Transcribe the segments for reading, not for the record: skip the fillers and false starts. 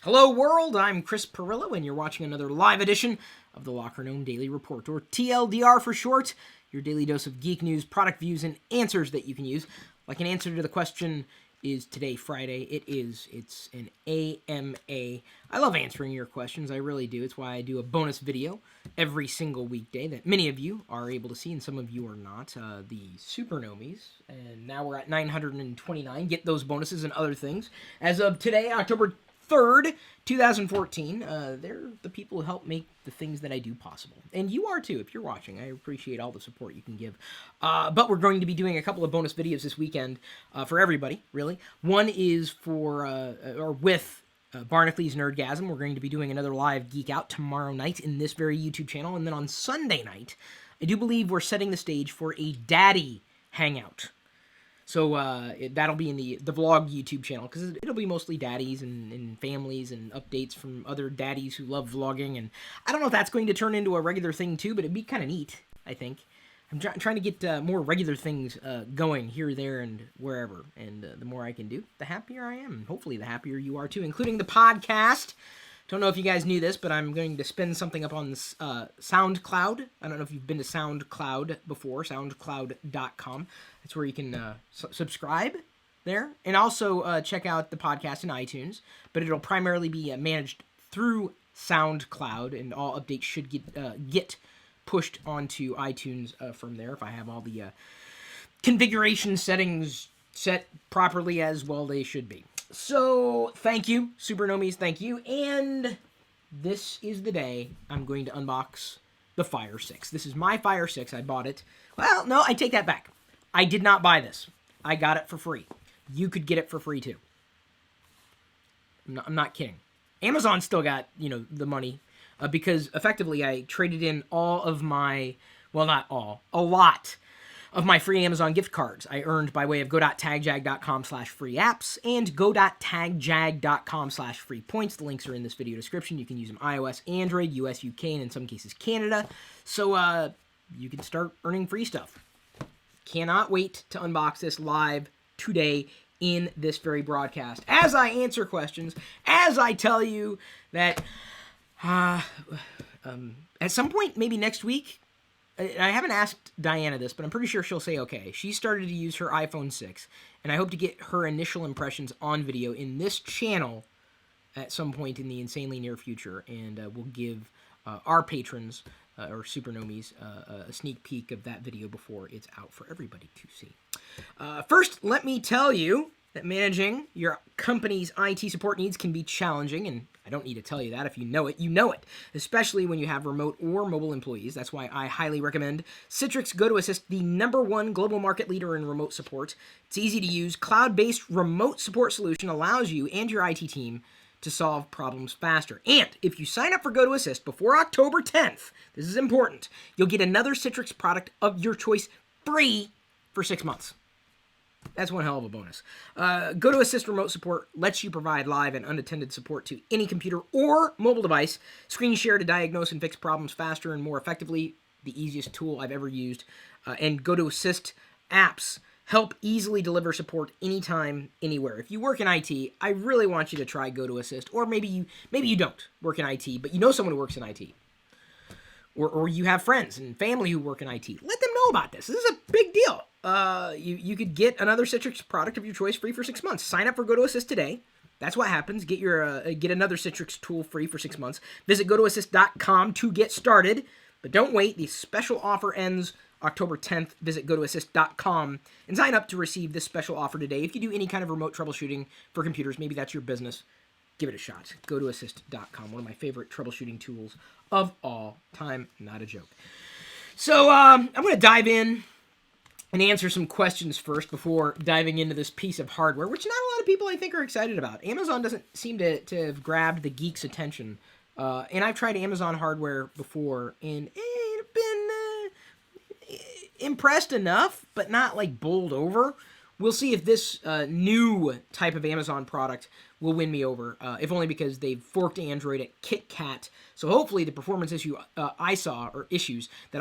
Hello world, I'm Chris Pirillo, and you're watching another live edition of the LockerGnome Daily Report, or TLDR for short, your daily dose of geek news, product views, and answers that you can use. Like an answer to the question, is today Friday? It's an AMA. I love answering your questions, I really do. It's why I do a bonus video every single weekday that many of you are able to see and some of you are not. The Supernomies, and now we're at 929. Get those bonuses and other things. As of today, October 3rd, 2014. They're the people who help make the things that I do possible. And you are too, if you're watching. I appreciate all the support you can give. But we're going to be doing a couple of bonus videos this weekend for everybody, really. One is with Barnacle Nerdgasm. We're going to be doing another live Geek Out tomorrow night in this very YouTube channel. And then on Sunday night, I do believe we're setting the stage for a Daddy Hangout. So that'll be in the vlog YouTube channel, because it'll be mostly daddies and families and updates from other daddies who love vlogging. And I don't know if that's going to turn into a regular thing too, but it'd be kind of neat, I think. I'm trying to get more regular things going here, there, and wherever. And the more I can do, the happier I am. And hopefully the happier you are too, including the podcast. Don't know if you guys knew this, but I'm going to spin something up on SoundCloud. I don't know if you've been to SoundCloud before, soundcloud.com. That's where you can subscribe there. And also check out the podcast in iTunes. But it'll primarily be managed through SoundCloud, and all updates should get pushed onto iTunes from there if I have all the configuration settings set properly as well they should be. So, thank you, Supernomies, thank you, and this is the day I'm going to unbox the Fire 6. This is my Fire 6, I bought it. Well, no, I take that back. I did not buy this. I got it for free. You could get it for free, too. I'm not kidding. Amazon still got, the money, because effectively I traded in all of my, well, not all, a lot of my free Amazon gift cards I earned by way of go.tagjag.com/free apps and go.tagjag.com/free points. The links are in this video description. You can use them iOS, Android, US, UK, and in some cases Canada. So you can start earning free stuff. Cannot wait to unbox this live today in this very broadcast. As I answer questions, as I tell you that at some point, maybe next week, I haven't asked Diana this, but I'm pretty sure she'll say okay. She started to use her iPhone 6, and I hope to get her initial impressions on video in this channel at some point in the insanely near future, and we'll give our patrons, or Supernomies, a sneak peek of that video before it's out for everybody to see. First, let me tell you that managing your company's IT support needs can be challenging, and I don't need to tell you that. If you know it, you know it, especially when you have remote or mobile employees. That's why I highly recommend Citrix GoToAssist, the #1 global market leader in remote support. It's easy to use. Cloud-based remote support solution allows you and your IT team to solve problems faster. And if you sign up for GoToAssist before October 10th, this is important, you'll get another Citrix product of your choice free for 6 months. That's one hell of a bonus. GoToAssist Remote Support lets you provide live and unattended support to any computer or mobile device. Screen share to diagnose and fix problems faster and more effectively. The easiest tool I've ever used. And GoToAssist apps help easily deliver support anytime, anywhere. If you work in IT, I really want you to try GoToAssist. Or maybe you don't work in IT, but you know someone who works in IT. Or you have friends and family who work in IT. Let them know about this. This is a big deal. You could get another Citrix product of your choice free for 6 months. Sign up for GoToAssist today. That's what happens. Get another Citrix tool free for 6 months. Visit GoToAssist.com to get started. But don't wait. The special offer ends October 10th. Visit GoToAssist.com and sign up to receive this special offer today. If you do any kind of remote troubleshooting for computers, maybe that's your business, give it a shot. GoToAssist.com, one of my favorite troubleshooting tools of all time. Not a joke. So I'm going to dive in and answer some questions first before diving into this piece of hardware, which not a lot of people, I think, are excited about. Amazon doesn't seem to have grabbed the geeks' attention. And I've tried Amazon hardware before, and I've been impressed enough, but not, like, bowled over. We'll see if this new type of Amazon product will win me over, if only because they've forked Android at KitKat. So hopefully the performance issues that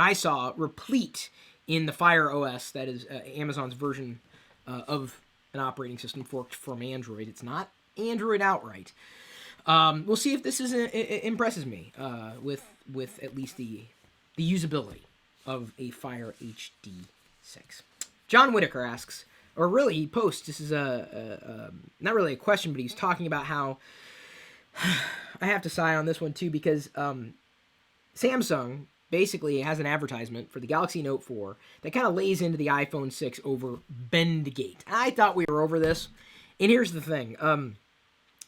I saw replete in the Fire OS, that is Amazon's version of an operating system forked from Android. It's not Android outright. We'll see if this impresses me with at least the usability of a Fire HD6. John Whitaker asks, or really he posts, this is not really a question, but he's talking about how I have to sigh on this one too, because Samsung basically has an advertisement for the Galaxy Note 4 that kind of lays into the iPhone 6 over Bendgate. I thought we were over this, and here's the thing.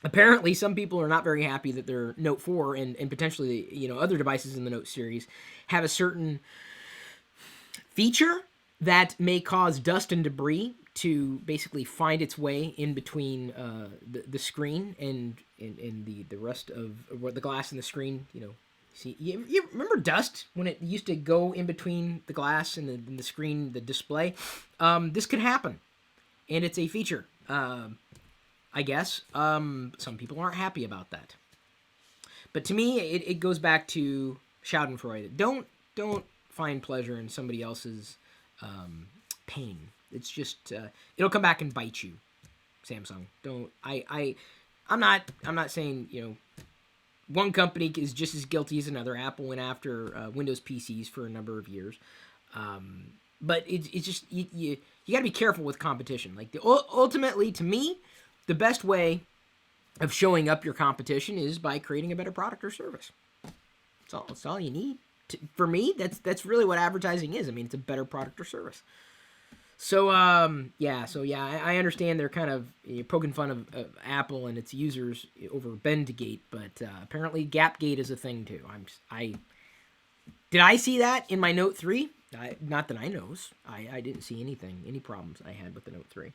Apparently, some people are not very happy that their Note 4 and potentially, other devices in the Note series have a certain feature that may cause dust and debris to basically find its way in between the screen and the rest of what the glass and the screen. See, you remember dust when it used to go in between the glass and the screen, the display? This could happen, and it's a feature. I guess some people aren't happy about that, but to me, it goes back to Schadenfreude. Don't find pleasure in somebody else's pain. It's just it'll come back and bite you, Samsung. Don't I'm not saying one company is just as guilty as another. Apple went after Windows PCs for a number of years, but it's just you got to be careful with competition. Like ultimately, to me, the best way of showing up your competition is by creating a better product or service. That's all you need. For me, that's really what advertising is. I mean, it's a better product or service. So, I understand they're kind of poking fun of Apple and its users over Bendgate, but apparently Gapgate is a thing too. Did I see that in my Note 3? Not that I knows. I didn't see any problems I had with the Note 3.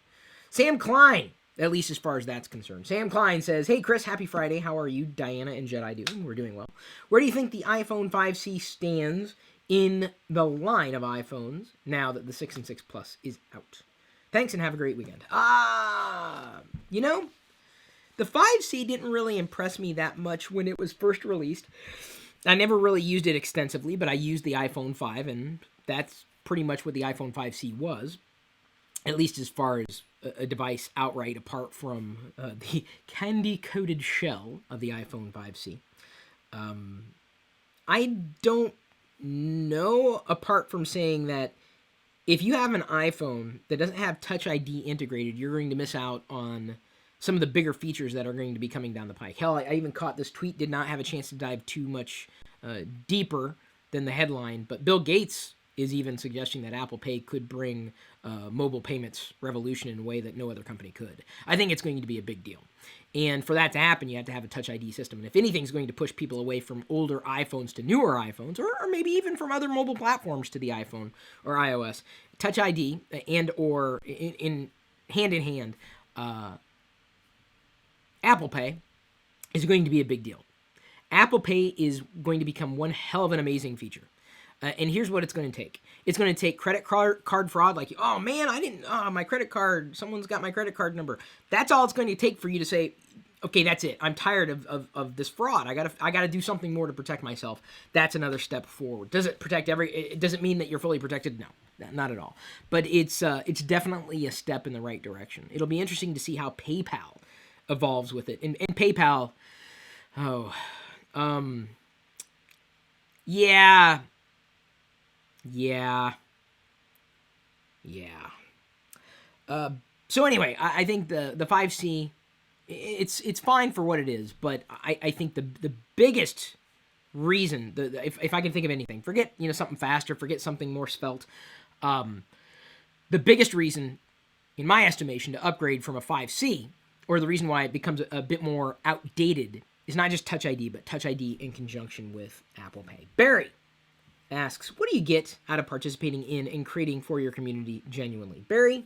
Sam Klein, at least as far as that's concerned. Sam Klein says, "Hey Chris, happy Friday. How are you, Diana and Jedi doing? We're doing well. Where do you think the iPhone 5C stands in the line of iPhones now that the 6 and 6 Plus is out? Thanks and have a great weekend." The 5C didn't really impress me that much when it was first released. I never really used it extensively, but I used the iPhone 5, and that's pretty much what the iPhone 5C was, at least as far as a device outright apart from the candy-coated shell of the iPhone 5C. I don't know, apart from saying that if you have an iPhone that doesn't have Touch ID integrated, you're going to miss out on some of the bigger features that are going to be coming down the pike. Hell, I even caught this tweet, did not have a chance to dive too much deeper than the headline, but Bill Gates is even suggesting that Apple Pay could bring mobile payments revolution in a way that no other company could. I think it's going to be a big deal. And for that to happen, you have to have a Touch ID system. And if anything's going to push people away from older iPhones to newer iPhones, or maybe even from other mobile platforms to the iPhone or iOS, Touch ID and or in hand, Apple Pay is going to be a big deal. Apple Pay is going to become one hell of an amazing feature. And here's what it's going to take. It's going to take credit card fraud, like, oh man, my credit card, someone's got my credit card number. That's all it's going to take for you to say, okay, that's it. I'm tired of this fraud. I gotta do something more to protect myself. That's another step forward. Does it protect it doesn't mean that you're fully protected? No, not at all. But it's definitely a step in the right direction. It'll be interesting to see how PayPal evolves with it. And PayPal, yeah. So anyway, I think the 5C, it's fine for what it is, but I think the biggest reason, if I can think of anything, forget something faster, forget something more svelte, the biggest reason, in my estimation, to upgrade from a 5C, or the reason why it becomes a bit more outdated, is not just Touch ID, but Touch ID in conjunction with Apple Pay. Barry asks, what do you get out of participating in and creating for your community genuinely? Barry,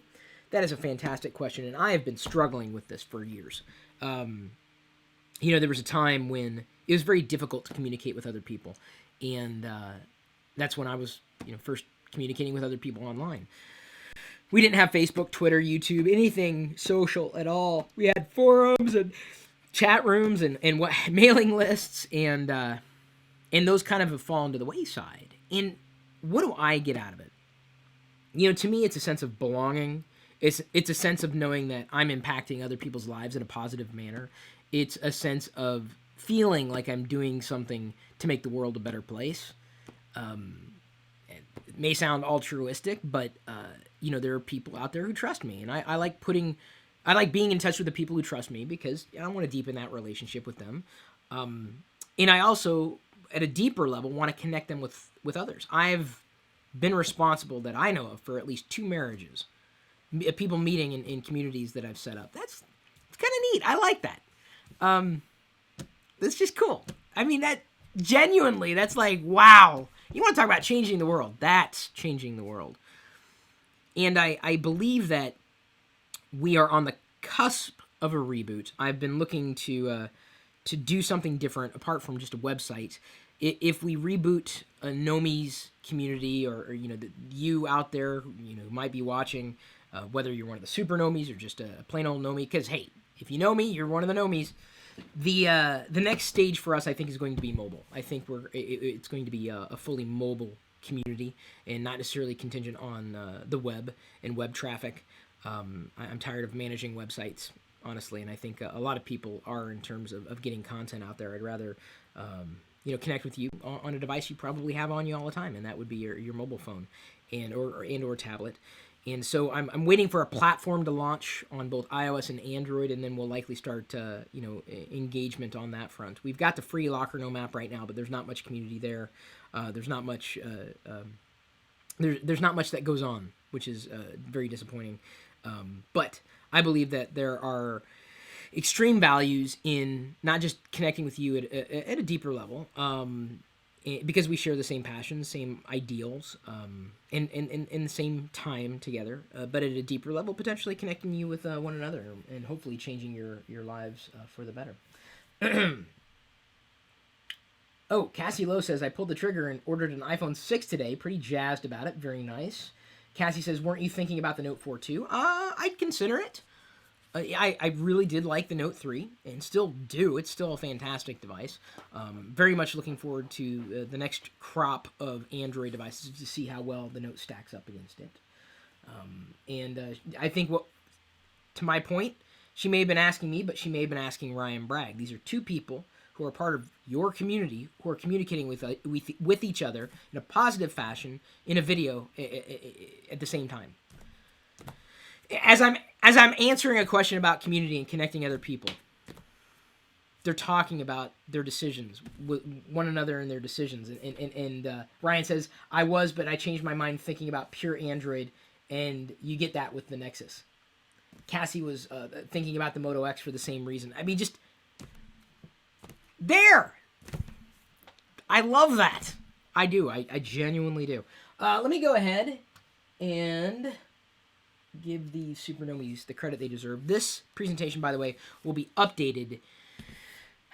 that is a fantastic question, and I have been struggling with this for years. There was a time when it was very difficult to communicate with other people, and that's when I was, first communicating with other people online. We didn't have Facebook, Twitter, YouTube, anything social at all. We had forums and chat rooms and mailing lists, and those kind of have fallen to the wayside. And what do I get out of it? To me, it's a sense of belonging. It's a sense of knowing that I'm impacting other people's lives in a positive manner. It's a sense of feeling like I'm doing something to make the world a better place. It may sound altruistic, but there are people out there who trust me, and I like being in touch with the people who trust me because I want to deepen that relationship with them. And I also, at a deeper level, want to connect them with others. I've been responsible that I know of for at least 2 marriages, people meeting in communities that I've set up. It's kind of neat. I like that. That's just cool. I mean, that genuinely, that's like, wow. You want to talk about changing the world? That's changing the world. And I believe that we are on the cusp of a reboot. I've been looking to do something different apart from just a website. If we reboot a Nomi's community, or you out there, who might be watching, whether you're one of the super Nomis or just a plain old Nomi, because hey, if you know me, you're one of the Nomis. The next stage for us, I think, is going to be mobile. I think it's going to be a fully mobile community and not necessarily contingent on the web and web traffic. I'm tired of managing websites, honestly, and I think a lot of people are in terms of getting content out there. I'd rather connect with you on a device you probably have on you all the time, and that would be your mobile phone or tablet. And so I'm waiting for a platform to launch on both iOS and Android, and then we'll likely start engagement on that front. We've got the free LockerGnome app right now, but there's not much community there. There's not much there's not much that goes on, which is very disappointing. But I believe that there are extreme values in not just connecting with you at a deeper level, because we share the same passions, same ideals, and the same time together, but at a deeper level, potentially connecting you with one another and hopefully changing your lives for the better. Oh, Cassie Lowe says, I pulled the trigger and ordered an iPhone 6 today. Pretty jazzed about it. Very nice. Cassie says, weren't you thinking about the Note 4 too? I'd consider it. I really did like the Note 3 and still do. It's still a fantastic device. Very much looking forward to the next crop of Android devices to see how well the Note stacks up against it. I think to my point, she may have been asking me, but she may have been asking Ryan Bragg. These are 2 people who are part of your community, who are communicating with each other in a positive fashion in a video at the same time. As I'm answering a question about community and connecting other people, they're talking about their decisions with one another and their decisions. And Ryan says, but I changed my mind thinking about pure Android, and you get that with the Nexus. Cassie was thinking about the Moto X for the same reason. I mean, just there. I love that. I do. I genuinely do. Let me go ahead and give the Super Nomis the credit they deserve. This presentation, by the way, will be updated,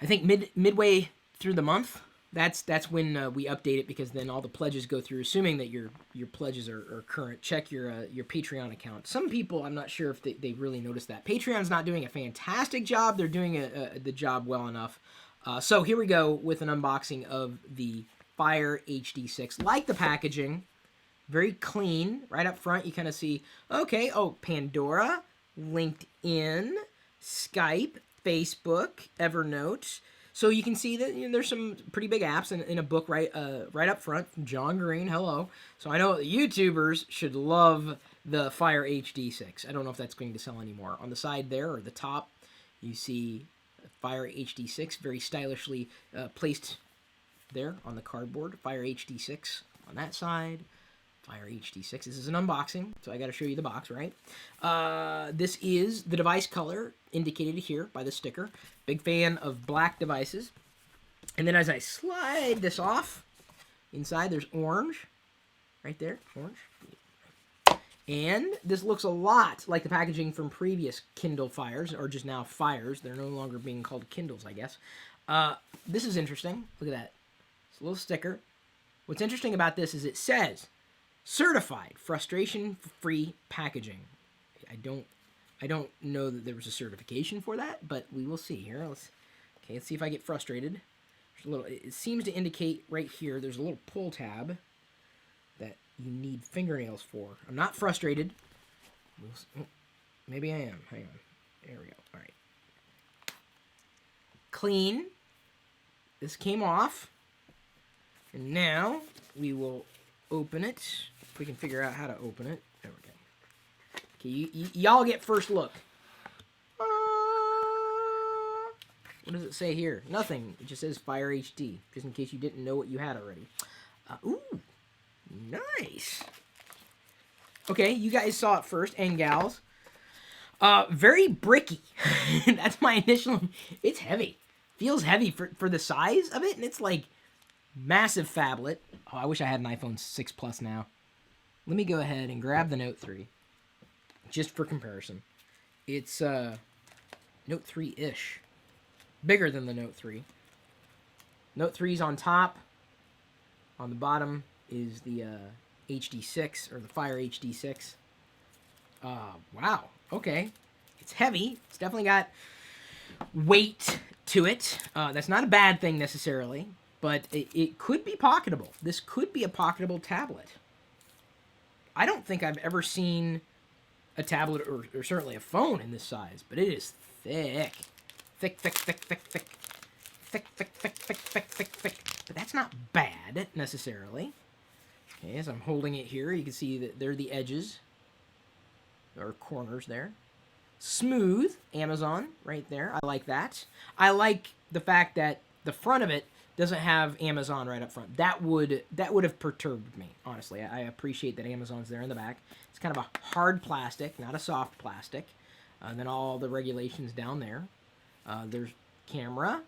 I think, midway through the month. That's when we update it, because then all the pledges go through, assuming that your pledges are current. Check your Patreon account. Some people, I'm not sure if they really noticed that. Patreon's not doing a fantastic job. They're doing the job well enough. So here we go with an unboxing of the Fire HD6. Like the packaging, very clean. Right up front, you kind of see, okay, Pandora, LinkedIn, Skype, Facebook, Evernote. So you can see that there's some pretty big apps in a book right up front from John Green. Hello. So I know YouTubers should love the Fire HD6. I don't know if that's going to sell anymore. On the side there, or the top, you see Fire HD6, very stylishly placed there on the cardboard. Fire HD6 on that side. Fire HD6. This is an unboxing, so I got to show you the box, right? This is the device color indicated here by the sticker. Big fan of black devices. And then as I slide this off, inside there's orange. Right there, orange. And this looks a lot like the packaging from previous Kindle Fires, or just now Fires. They're no longer being called Kindles, I guess. This is interesting. Look at that. It's a little sticker. What's interesting about this is it says, certified frustration-free packaging. I don't know that there was a certification for that, but we will see here. Let's see if I get frustrated. It seems to indicate right here, there's a little pull tab that you need fingernails for. I'm not frustrated. Maybe I am. Hang on. There we go. All right. clean. This came off. And now we will open it. If we can figure out how to open it. There we go. Okay, y'all get first look. What does it say here? Nothing. It just says Fire HD, just in case you didn't know what you had already. Ooh, nice. Okay, you guys saw it first, and gals. Very bricky. That's my initial. It's heavy. Feels heavy for the size of it, and it's like massive phablet. Oh, I wish I had an iPhone 6 Plus now. Let me go ahead and grab the Note 3, just for comparison. It's Note 3-ish. Bigger than the Note 3. Note 3's on top. On the bottom is the HD6, or the Fire HD6. Wow. Okay. It's heavy. It's definitely got weight to it. That's not a bad thing necessarily, but it could be pocketable. This could be a pocketable tablet. I don't think I've ever seen a tablet, or certainly a phone in this size, but it is thick. Thick. But that's not bad, necessarily. Okay, as I'm holding it here, you can see that there are the edges. There are corners there. Smooth, Amazon, right there. I like that. I like the fact that the front of it doesn't have Amazon right up front. That would have perturbed me, honestly. I appreciate that Amazon's there in the back. It's kind of a hard plastic, not a soft plastic. And then all the regulations down there. There's camera,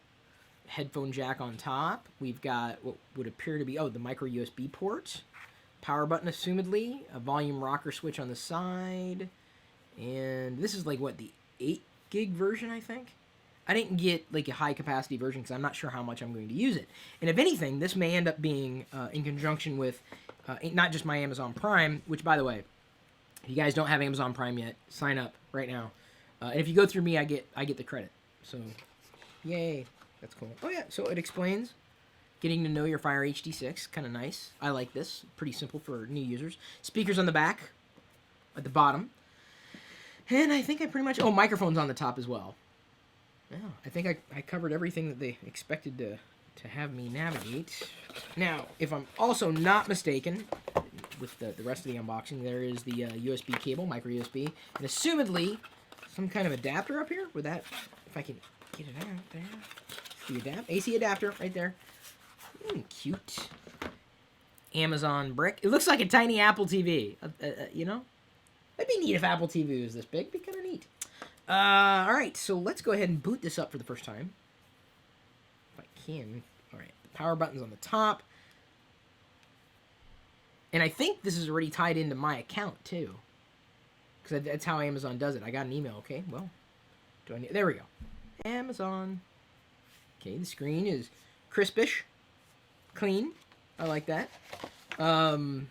headphone jack on top. We've got what would appear to be, the micro USB port. Power button, assumedly. A volume rocker switch on the side. And this is like, what, the 8 gig version, I think? I didn't get like a high capacity version because I'm not sure how much I'm going to use it. And if anything, this may end up being in conjunction with not just my Amazon Prime, which, by the way, if you guys don't have Amazon Prime yet, sign up right now. And if you go through me, I get the credit. So, yay. That's cool. Oh, yeah. So it explains getting to know your Fire HD6. Kind of nice. I like this. Pretty simple for new users. Speakers on the back. At the bottom. And I think I pretty much... microphones on the top as well. Yeah, I think I covered everything that they expected to have me navigate. Now, if I'm also not mistaken, with the rest of the unboxing, there is the USB cable, micro USB, and assumedly some kind of adapter up here. With that, if I can get it out there, the AC adapter right there. Cute. Amazon brick. It looks like a tiny Apple TV. You know, that'd be neat if Apple TV was this big. It'd be kind of neat. All right, so let's go ahead and boot this up for the first time. If I can. All right, the power button's on the top. And I think this is already tied into my account, too. Because that's how Amazon does it. I got an email. Okay, well, there we go. Amazon. Okay, the screen is crispish. Clean. I like that. So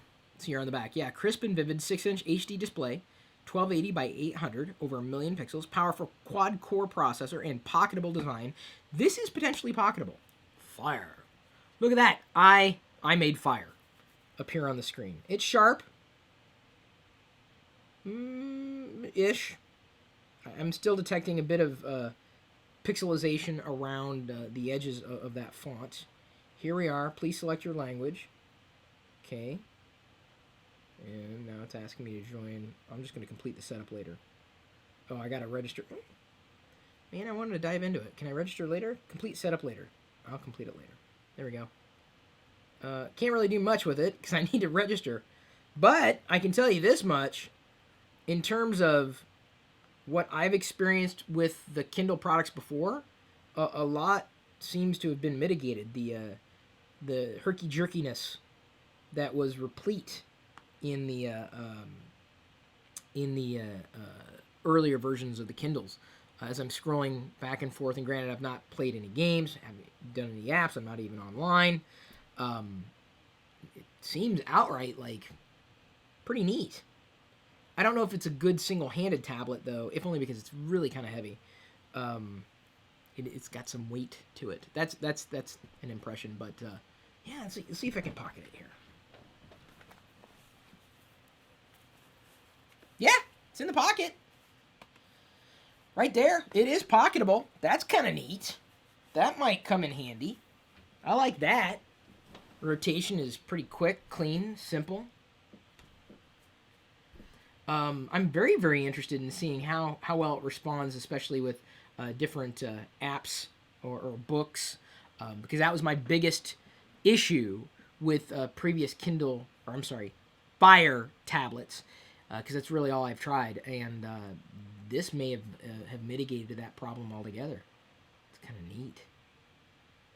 here on the back. Yeah, crisp and vivid 6-inch HD display. 1280 by 800, over 1 million pixels, powerful quad-core processor, and pocketable design. This is potentially pocketable. Fire. Look at that. I made fire appear on the screen. It's sharp. Ish. I'm still detecting a bit of pixelization around the edges of that font. Here we are. Please select your language. Okay. And now it's asking me to join. I'm just going to complete the setup later. Oh, I got to register. Man, I wanted to dive into it. Can I register later? Complete setup later. I'll complete it later. There we go. Can't really do much with it because I need to register. But I can tell you this much. In terms of what I've experienced with the Kindle products before, a lot seems to have been mitigated. The herky-jerkiness that was replete in the earlier versions of the Kindles. As I'm scrolling back and forth, and granted I've not played any games, haven't done any apps, I'm not even online, it seems outright like pretty neat. I don't know if it's a good single-handed tablet though, if only because it's really kind of heavy. It's got some weight to it. That's an impression, but yeah, let's see if I can pocket it here. Yeah, it's in the pocket. Right there. It is pocketable. That's kind of neat. That might come in handy. I like that. Rotation is pretty quick, clean, simple. I'm very, very interested in seeing how well it responds, especially with different apps or books, because that was my biggest issue with previous Kindle, or I'm sorry, Fire tablets, because that's really all I've tried, and this may have mitigated that problem altogether. It's kind of neat.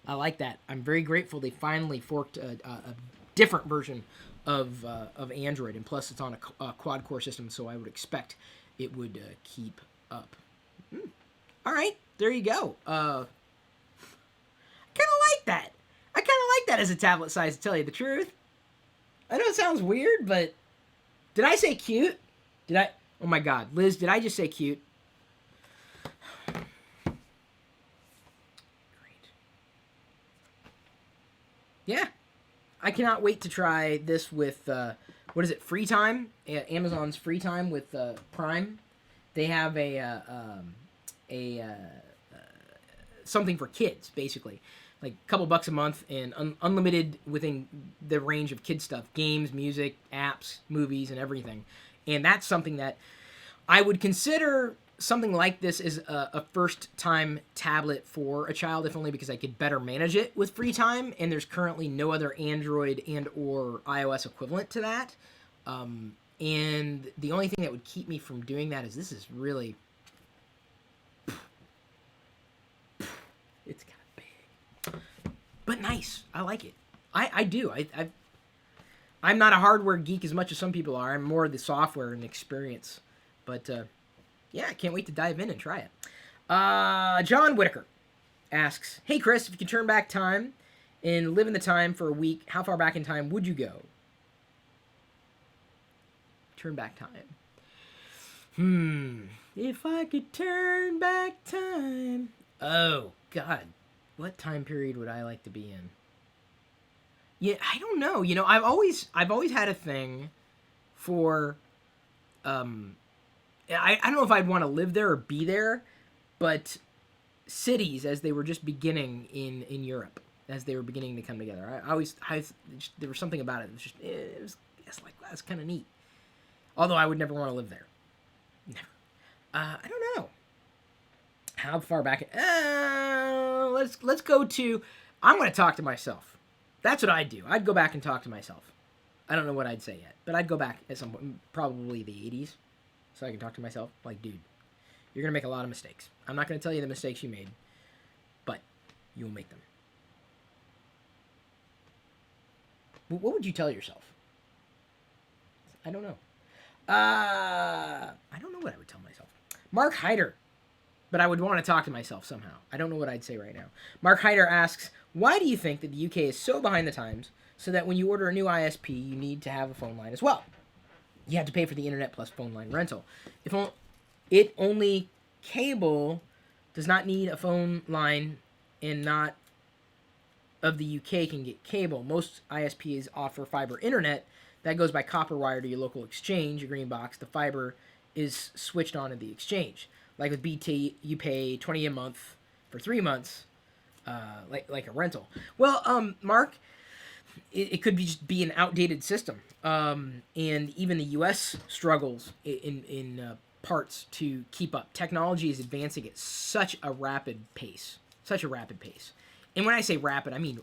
I like that. I'm very grateful they finally forked a different version of Android, and plus it's on a quad core system, so I would expect it would keep up. All right, there you go. I kind of like that. I kind of like that as a tablet size, to tell you the truth. I know it sounds weird, but did I say cute? Did I? Oh my God, Liz, did I just say cute? Great. Yeah. I cannot wait to try this with, what is it, Free Time? Amazon's Free Time with Prime. They have something for kids, basically. Like a couple bucks a month and unlimited within the range of kid stuff. Games, music, apps, movies, and everything. And that's something that I would consider something like this is a first-time tablet for a child, if only because I could better manage it with Free Time, and there's currently no other Android and or iOS equivalent to that. And the only thing that would keep me from doing that is this is really... It's kind of big. But nice. I like it. I do. I'm not a hardware geek as much as some people are. I'm more the software and experience. But... yeah, I can't wait to dive in and try it. John Whitaker asks, hey, Chris, if you could turn back time and live in the time for a week, how far back in time would you go? Turn back time. If I could turn back time. Oh, God. What time period would I like to be in? Yeah, I don't know. You know, I've always had a thing for... I don't know if I'd want to live there or be there, but cities as they were just beginning in Europe, as they were beginning to come together. There was something about it. It's like, that's kind of neat. Although I would never want to live there. Never. I don't know. How far back? Let's go to. I'm going to talk to myself. That's what I'd do. I'd go back and talk to myself. I don't know what I'd say yet, but I'd go back at some point, probably the 80s. So I can talk to myself, like, dude, you're going to make a lot of mistakes. I'm not going to tell you the mistakes you made, but you will make them. What would you tell yourself? I don't know. I don't know what I would tell myself. Mark Hyder, but I would want to talk to myself somehow. I don't know what I'd say right now. Mark Hyder asks, why do you think that the UK is so behind the times so that when you order a new ISP, you need to have a phone line as well? You have to pay for the internet plus phone line rental. If it only cable does not need a phone line and not of the UK can get cable. Most ISPs offer fiber internet that goes by copper wire to your local exchange, your green box. The fiber is switched on at the exchange. Like with BT, you pay $20 a month for 3 months, like a rental. Well, Mark, it could just be an outdated system. And even the U.S. struggles in parts to keep up. Technology is advancing at such a rapid pace. And when I say rapid, I mean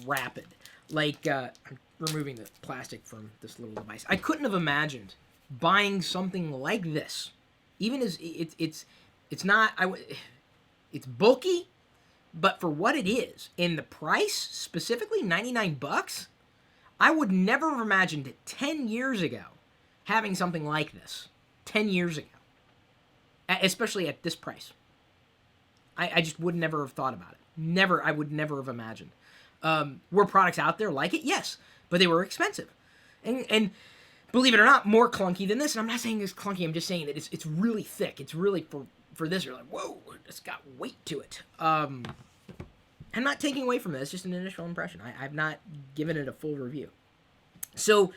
rapid. Like, I'm removing the plastic from this little device. I couldn't have imagined buying something like this. Even as it's not, it's bulky, but for what it is, and the price, specifically $99, I would never have imagined it 10 years ago having something like this. 10 years ago. Especially at this price. I just would never have thought about it. I would never have imagined. Were products out there like it? Yes. But they were expensive. And believe it or not, more clunky than this. And I'm not saying it's clunky, I'm just saying that it's really thick. It's really, for this, you're like, whoa, it's got weight to it. I'm not taking away from this, just an initial impression. I've not given it a full review. So,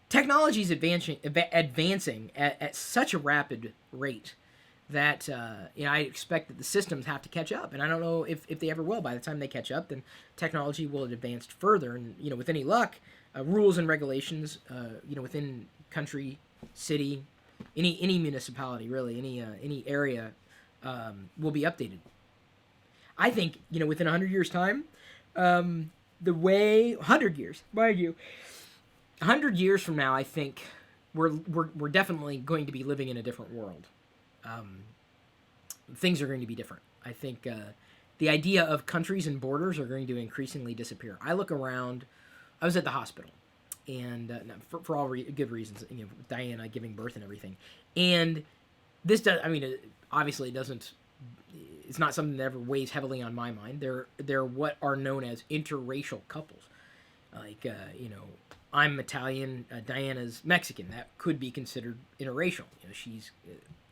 technology is advancing at such a rapid rate that I expect that the systems have to catch up, and I don't know if they ever will. By the time they catch up, then technology will have advanced further, and with any luck, rules and regulations, within country, city, any municipality, really, any area, will be updated. I think within 100 years' time, the way 100 years, mind you, 100 years from now, I think we're definitely going to be living in a different world. Things are going to be different. I think the idea of countries and borders are going to increasingly disappear. I look around. I was at the hospital, and for all good reasons, Diana giving birth and everything. And this does. I mean, obviously, it doesn't. It's not something that ever weighs heavily on my mind. They're what are known as interracial couples. Like I'm Italian, Diana's Mexican. That could be considered interracial. She's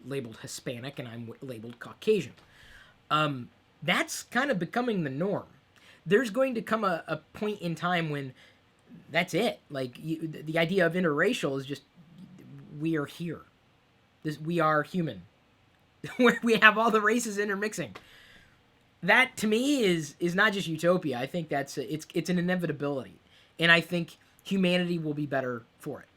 labeled Hispanic, and I'm labeled Caucasian. That's kind of becoming the norm. There's going to come a point in time when that's it. Like the idea of interracial is just we are here. We are human. We have all the races intermixing. That to me is not just utopia. I think that's it's an inevitability, and I think humanity will be better for it.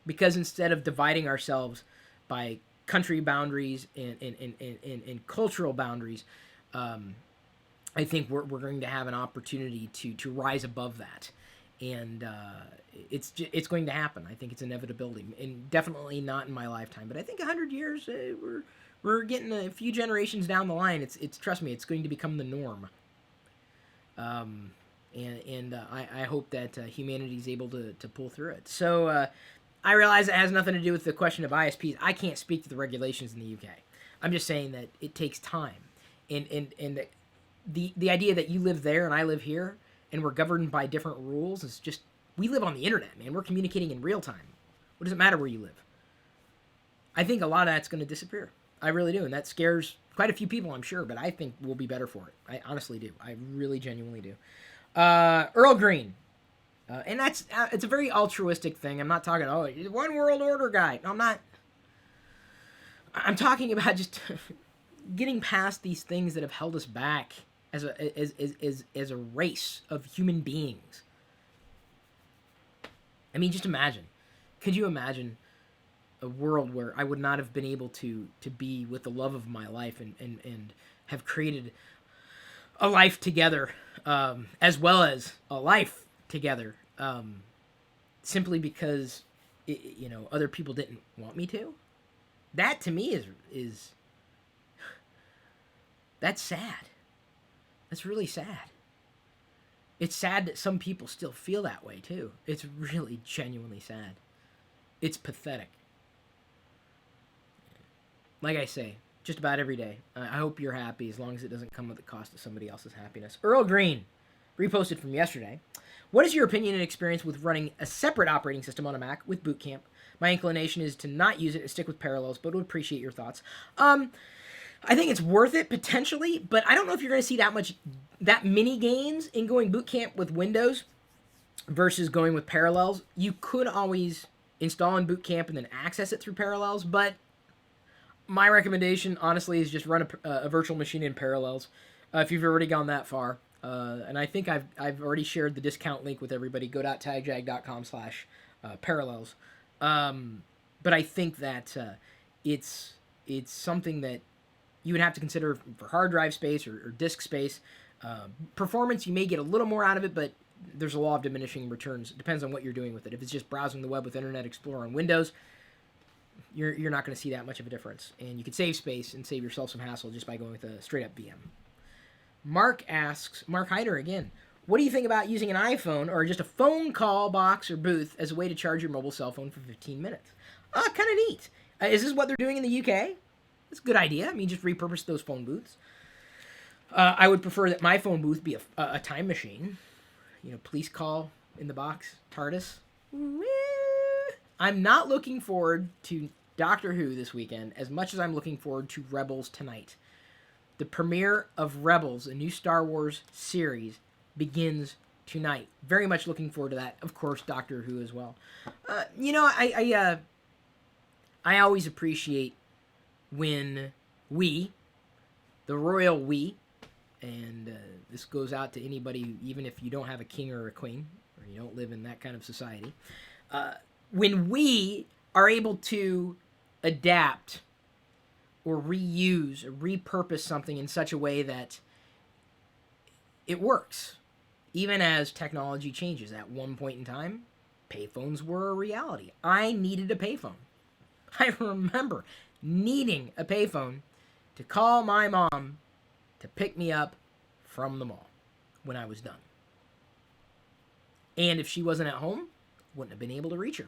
Because instead of dividing ourselves by country boundaries and cultural boundaries, I think we're going to have an opportunity to rise above that, and it's going to happen. I think it's inevitability, and definitely not in my lifetime. But I think 100 years, we're getting a few generations down the line. It's trust me, it's going to become the norm. I hope that humanity is able to pull through it. So I realize it has nothing to do with the question of ISPs. I can't speak to the regulations in the UK. I'm just saying that it takes time, and the idea that you live there and I live here and we're governed by different rules is just we live on the internet, man. We're communicating in real time. What does it matter where you live? I think a lot of that's going to disappear. I really do, and that scares quite a few people, I'm sure. But I think we'll be better for it. I honestly do. I really genuinely do. Earl Green. And it's a very altruistic thing. I'm not talking, one world order guy. No, I'm not. I'm talking about just getting past these things that have held us back as a race of human beings. I mean, just imagine. Could you imagine a world where I would not have been able to be with the love of my life and have created a life together, as well as a life together, simply because other people didn't want me to? That to me is that's sad. That's really sad. It's sad that some people still feel that way too. It's really genuinely sad. It's pathetic. Like I say, just about every day. I hope you're happy as long as it doesn't come at the cost of somebody else's happiness. Earl Green, reposted from yesterday. What is your opinion and experience with running a separate operating system on a Mac with Boot Camp? My inclination is to not use it and stick with Parallels, but would appreciate your thoughts. I think it's worth it potentially, but I don't know if you're going to see that many gains in going Boot Camp with Windows versus going with Parallels. You could always install in Boot Camp and then access it through Parallels, but my recommendation, honestly, is just run a virtual machine in Parallels if you've already gone that far. And I think I've already shared the discount link with everybody. go.tagjag.com/parallels. But I think that it's something that you would have to consider for hard drive space or disk space. Performance, you may get a little more out of it, but there's a law of diminishing returns. It depends on what you're doing with it. If it's just browsing the web with Internet Explorer on Windows, you're not going to see that much of a difference. And you can save space and save yourself some hassle just by going with a straight-up VM. Mark Hyder again, what do you think about using an iPhone or just a phone call box or booth as a way to charge your mobile cell phone for 15 minutes? Kind of neat. Is this what they're doing in the UK? It's a good idea. I mean, just repurpose those phone booths. I would prefer that my phone booth be a time machine. Police call in the box, TARDIS. I'm not looking forward to Doctor Who this weekend as much as I'm looking forward to Rebels tonight. The premiere of Rebels, a new Star Wars series, begins tonight. Very much looking forward to that. Of course, Doctor Who as well. I always appreciate when we, the royal we, and this goes out to anybody, even if you don't have a king or a queen, or you don't live in that kind of society, when we are able to adapt or reuse or repurpose something in such a way that it works, even as technology changes. At one point in time, payphones were a reality. I needed a payphone. I remember needing a payphone to call my mom to pick me up from the mall when I was done. And if she wasn't at home, wouldn't have been able to reach her.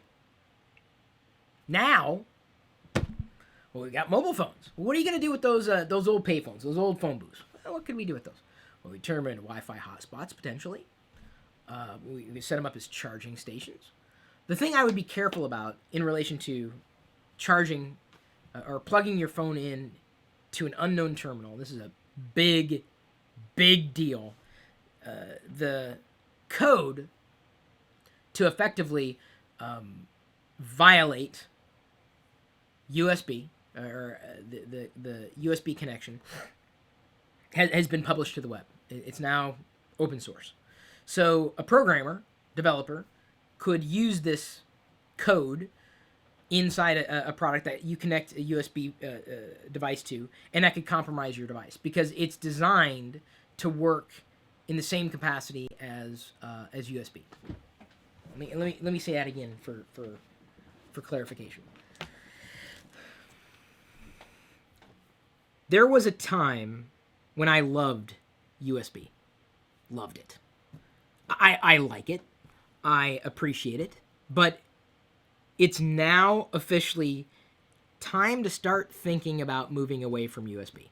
Now, well, we got mobile phones. What are you going to do with those old payphones, those old phone booths? Well, what can we do with those? Well, we turn them into Wi-Fi hotspots, potentially. We set them up as charging stations. The thing I would be careful about in relation to charging or plugging your phone in to an unknown terminal, this is a big, big deal. The code to effectively violate USB, or the USB connection, has been published to the web. It's now open source. So a programmer, developer, could use this code inside a product that you connect a USB device to, and that could compromise your device because it's designed to work in the same capacity as USB. Let me say that again for clarification. There was a time when I loved USB. Loved it. I like it. I appreciate it. But it's now officially time to start thinking about moving away from USB.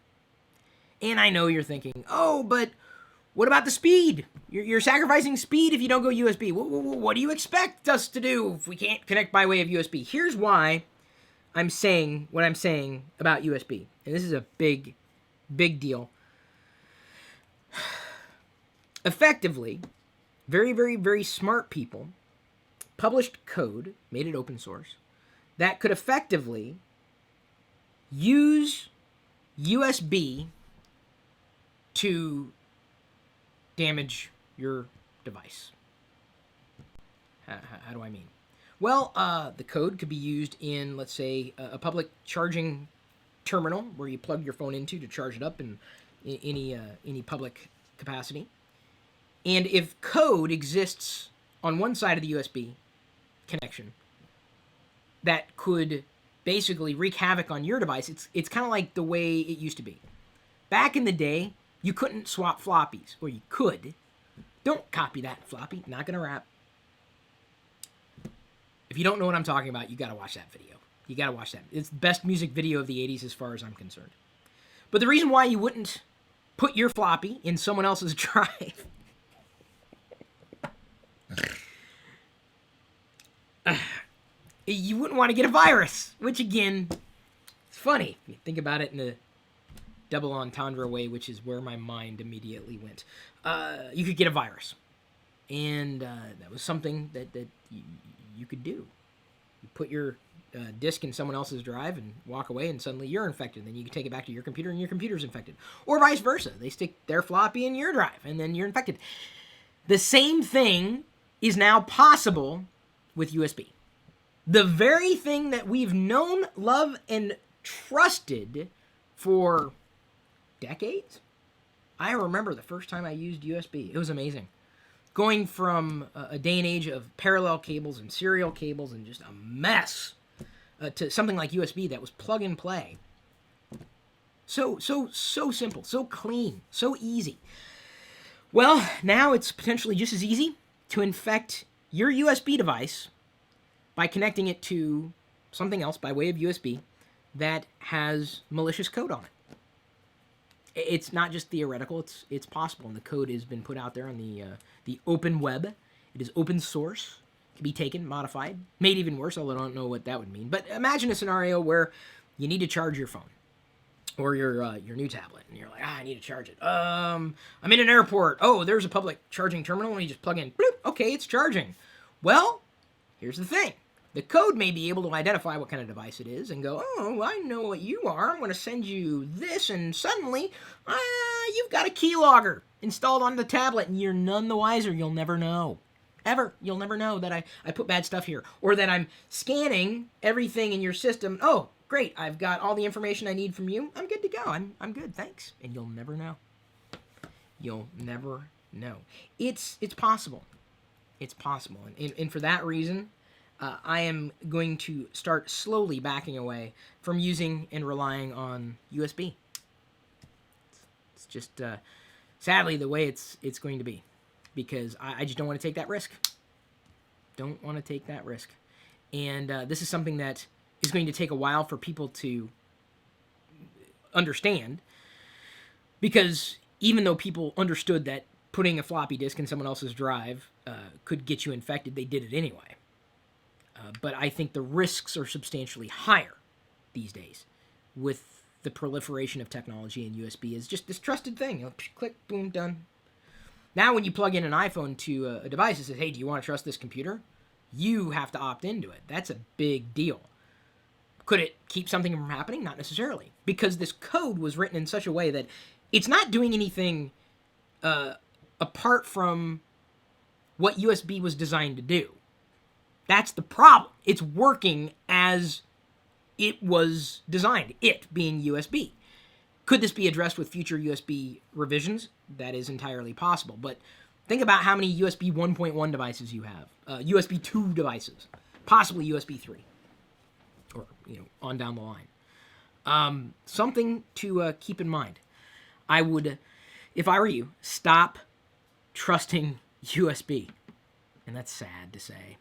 And I know you're thinking, oh, but what about the speed? You're sacrificing speed if you don't go USB. What do you expect us to do if we can't connect by way of USB? Here's why I'm saying what I'm saying about USB. And this is a big, big deal. Effectively, very, very, very smart people published code, made it open source, that could effectively use USB to damage your device. How do I mean? Well, the code could be used in, let's say, a public charging terminal where you plug your phone into to charge it up in any public capacity. And if code exists on one side of the USB connection that could basically wreak havoc on your device, it's kind of like the way it used to be. Back in the day, you couldn't swap floppies, or you could. Don't copy that floppy, not gonna wrap. If you don't know what I'm talking about, you gotta watch that video. You gotta watch that. It's the best music video of the 80s as far as I'm concerned. But the reason why you wouldn't put your floppy in someone else's drive you wouldn't want to get a virus, which again, it's funny. If you think about it in a double entendre way, which is where my mind immediately went. You could get a virus. And that was something that you could do. You put your disk in someone else's drive and walk away, and suddenly you're infected. Then you can take it back to your computer, and your computer's infected. Or vice versa. They stick their floppy in your drive, and then you're infected. The same thing is now possible with USB. The very thing that we've known, loved, and trusted for decades. I remember the first time I used USB. It was amazing. Going from a day and age of parallel cables and serial cables and just a mess to something like USB that was plug and play. So simple, so clean, so easy. Well, now it's potentially just as easy to infect your USB device by connecting it to something else by way of USB that has malicious code on it. It's not just theoretical, it's possible, and the code has been put out there on the open web. It is open source. It can be taken, modified, made even worse, although I don't know what that would mean. But imagine a scenario where you need to charge your phone or your new tablet, and you're like, I need to charge it. I'm in an airport. Oh, there's a public charging terminal, and you just plug in. Bloop, okay, it's charging. Well, here's the thing. The code may be able to identify what kind of device it is and go, oh, I know what you are. I'm going to send you this, and suddenly you've got a keylogger installed on the tablet, and you're none the wiser. You'll never know. Ever. You'll never know that I put bad stuff here, or that I'm scanning everything in your system. Oh, great. I've got all the information I need from you. I'm good to go. I'm good. Thanks. And you'll never know. You'll never know. It's possible. It's possible. And for that reason, I am going to start slowly backing away from using and relying on USB. It's just, sadly, the way it's going to be. Because I just don't want to take that risk. Don't want to take that risk. And this is something that is going to take a while for people to understand. Because even though people understood that putting a floppy disk in someone else's drive could get you infected, they did it anyway. But I think the risks are substantially higher these days with the proliferation of technology, and USB is just this trusted thing. You know, click, boom, done. Now when you plug in an iPhone to a device that says, hey, do you want to trust this computer? You have to opt into it. That's a big deal. Could it keep something from happening? Not necessarily. Because this code was written in such a way that it's not doing anything apart from what USB was designed to do. That's the problem. It's working as it was designed, it being USB. Could this be addressed with future USB revisions? That is entirely possible. But think about how many USB 1.1 devices you have. USB 2 devices. Possibly USB 3. Or, on down the line. Something to keep in mind. I would, if I were you, stop trusting USB. And that's sad to say.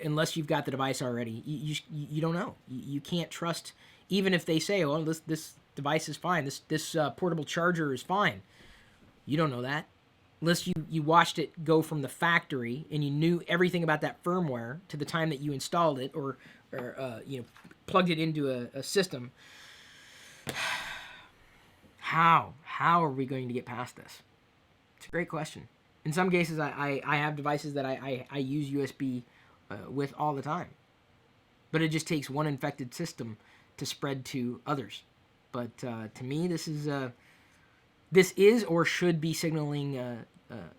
Unless you've got the device already, you don't know. You can't trust, even if they say, "Oh, this device is fine. This portable charger is fine." You don't know that unless you watched it go from the factory and you knew everything about that firmware to the time that you installed it or plugged it into a system. How are we going to get past this? It's a great question. In some cases, I have devices that I use USB with all the time. But it just takes one infected system to spread to others. But to me, this is or should be signaling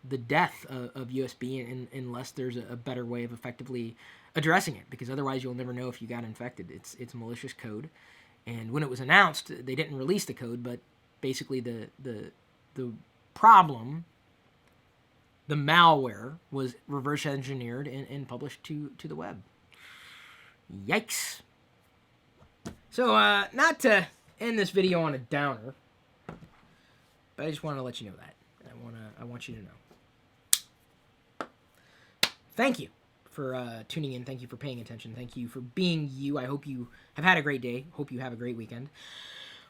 the death of USB unless there's a better way of effectively addressing it. Because otherwise, you'll never know if you got infected. It's malicious code. And when it was announced, they didn't release the code, but basically the problem, the malware, was reverse engineered and published to the web. Yikes. So, not to end this video on a downer, but I just want to let you know that. I want you to know. Thank you for tuning in. Thank you for paying attention. Thank you for being you. I hope you have had a great day. Hope you have a great weekend.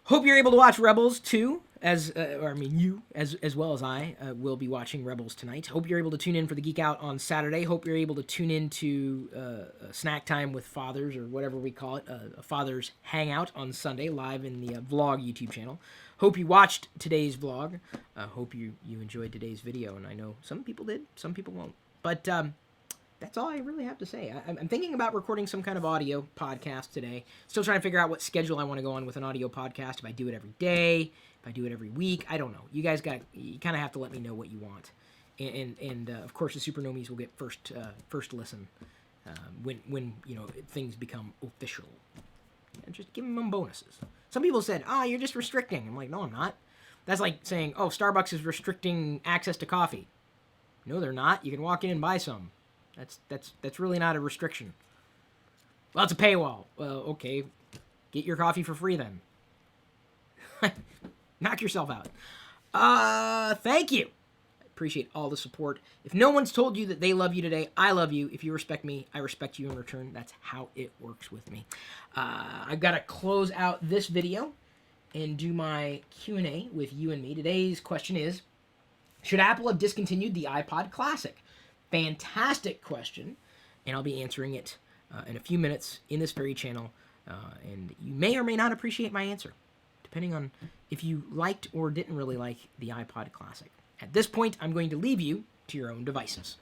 Hope you're able to watch Rebels too, as well as I will be watching Rebels tonight. Hope you're able to tune in for the Geek Out on Saturday. Hope you're able to tune in to Snack Time with Fathers, or whatever we call it, a Father's Hangout on Sunday, live in the vlog YouTube channel. Hope you watched today's vlog. Hope you enjoyed today's video, and I know some people did, some people won't. But that's all I really have to say. I'm thinking about recording some kind of audio podcast today. Still trying to figure out what schedule I want to go on with an audio podcast. If I do it every day, if I do it every week, I don't know. You guys you kind of have to let me know what you want. And of course, the Super Nomies will get first listen when things become official. And just give them bonuses. Some people said, you're just restricting. I'm like, no, I'm not. That's like saying, Starbucks is restricting access to coffee. No, they're not. You can walk in and buy some. That's really not a restriction. Well, it's a paywall. Well, okay. Get your coffee for free then. Knock yourself out. Thank you. I appreciate all the support. If no one's told you that they love you today, I love you. If you respect me, I respect you in return. That's how it works with me. I've got to close out this video and do my Q&A with you and me. Today's question is, should Apple have discontinued the iPod Classic? Fantastic question, and I'll be answering it in a few minutes in this very channel, and you may or may not appreciate my answer, depending on if you liked or didn't really like the iPod Classic. At this point, I'm going to leave you to your own devices.